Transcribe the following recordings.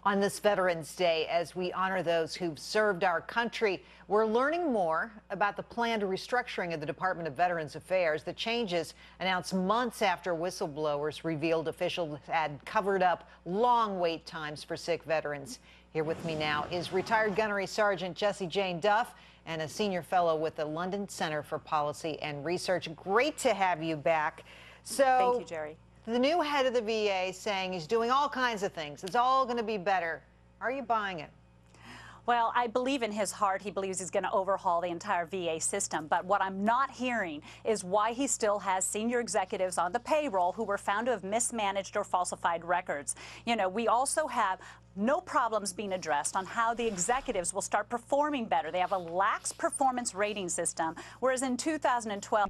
On this Veterans Day, as we honor those who've served our country, we're learning more about the planned restructuring of the Department of Veterans Affairs. The changes announced months after whistleblowers revealed officials had covered up long wait times for sick veterans. Here with me now is retired Gunnery Sergeant Jessie Jane Duff and a senior fellow with the London Center for Policy and Research. Great to have you back. Thank you, Jerry. The new head of the VA saying he's doing all kinds of things. It's all going to be better. Are you buying it? Well, I believe in his heart he believes he's going to overhaul the entire VA system. But what I'm not hearing is why he still has senior executives on the payroll who were found to have mismanaged or falsified records. You know, we also have no problems being addressed on how the executives will start performing better. They have a lax performance rating system, whereas in 2012,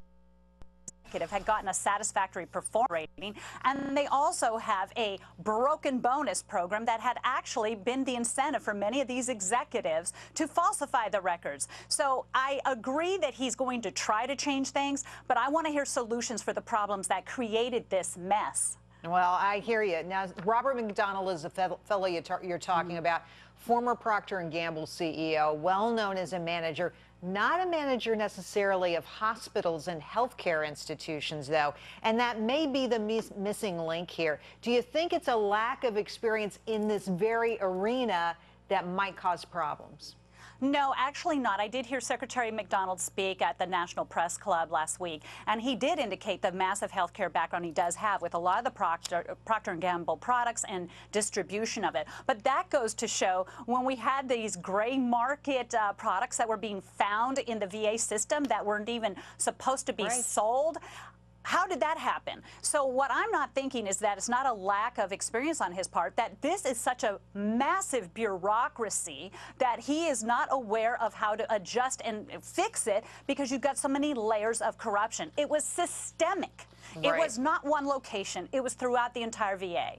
had gotten a satisfactory performance rating, and they also have a broken bonus program that had actually been the incentive for many of these executives to falsify the records. So I agree that he's going to try to change things, but I want to hear solutions for the problems that created this mess. Well, I hear you. Now, Robert McDonald is the fellow you're talking about, former Procter & Gamble CEO, well known as a manager. Not a manager necessarily of hospitals and healthcare institutions, though, and that may be the missing link here. Do you think it's a lack of experience in this very arena that might cause problems? No, actually not. I did hear Secretary McDonald speak at the National Press Club last week, and he did indicate the massive healthcare background he does have with a lot of the Procter & Gamble products and distribution of it. But that goes to show when we had these gray market products that were being found in the VA system that weren't even supposed to be sold. How did that happen? So what I'm not thinking is that it's not a lack of experience on his part, that this is such a massive bureaucracy that he is not aware of how to adjust and fix it because you've got so many layers of corruption. It was systemic. It was not one location. It was throughout the entire VA.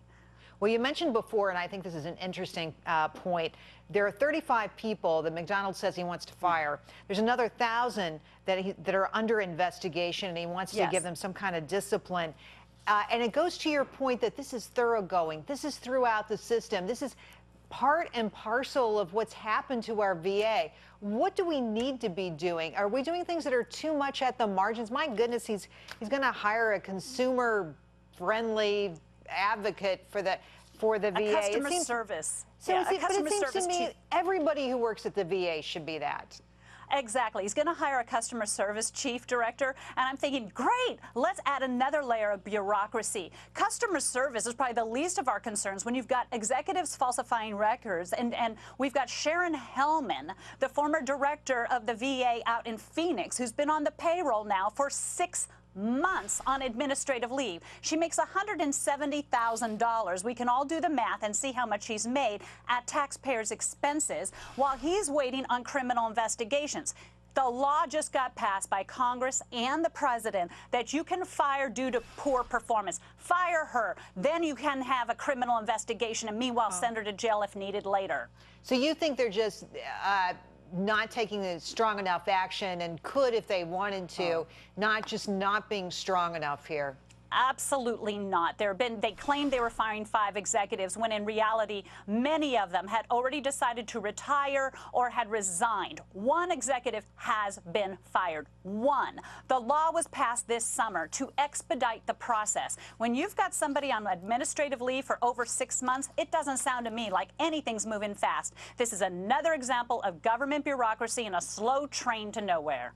Well, you mentioned before, and I think this is an interesting point, there are 35 people that McDonald says he wants to fire. There's another 1,000 that are under investigation, and he wants to give them some kind of discipline. And it goes to your point that this is thoroughgoing. This is throughout the system. This is part and parcel of what's happened to our VA. What do we need to be doing? Are we doing things that are too much at the margins? My goodness, he's going to hire a consumer-friendly advocate for the VA. Customer service. So but it seems to me everybody who works at the VA should be that. Exactly. He's going to hire a customer service chief director, and I'm thinking, great, let's add another layer of bureaucracy. Customer service is probably the least of our concerns when you've got executives falsifying records, and we've got Sharon Hellman, the former director of the VA out in Phoenix, who's been on the payroll now for 6 months on administrative leave. She makes $170,000. We can all do the math and see how much she's made at taxpayers' expenses while he's waiting on criminal investigations. The law just got passed by Congress and the president that you can fire due to poor performance. Fire her. Then you can have a criminal investigation and meanwhile send her to jail if needed later. So you think they're just not taking the strong enough action and could, if they wanted to, not being strong enough here? Absolutely not. They claimed they were firing 5 executives when in reality many of them had already decided to retire or had resigned. 1 executive has been fired. 1. The law was passed this summer to expedite the process. When you've got somebody on administrative leave for over 6 months, it doesn't sound to me like anything's moving fast. This is another example of government bureaucracy and a slow train to nowhere.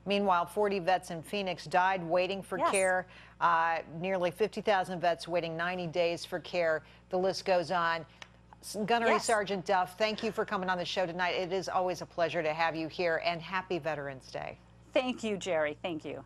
Meanwhile, 40 vets in Phoenix died waiting for care. Nearly 50,000 vets waiting 90 days for care. The list goes on. Gunnery Sergeant Duff, thank you for coming on the show tonight. It is always a pleasure to have you here, and happy Veterans Day. Thank you, Jerry. Thank you.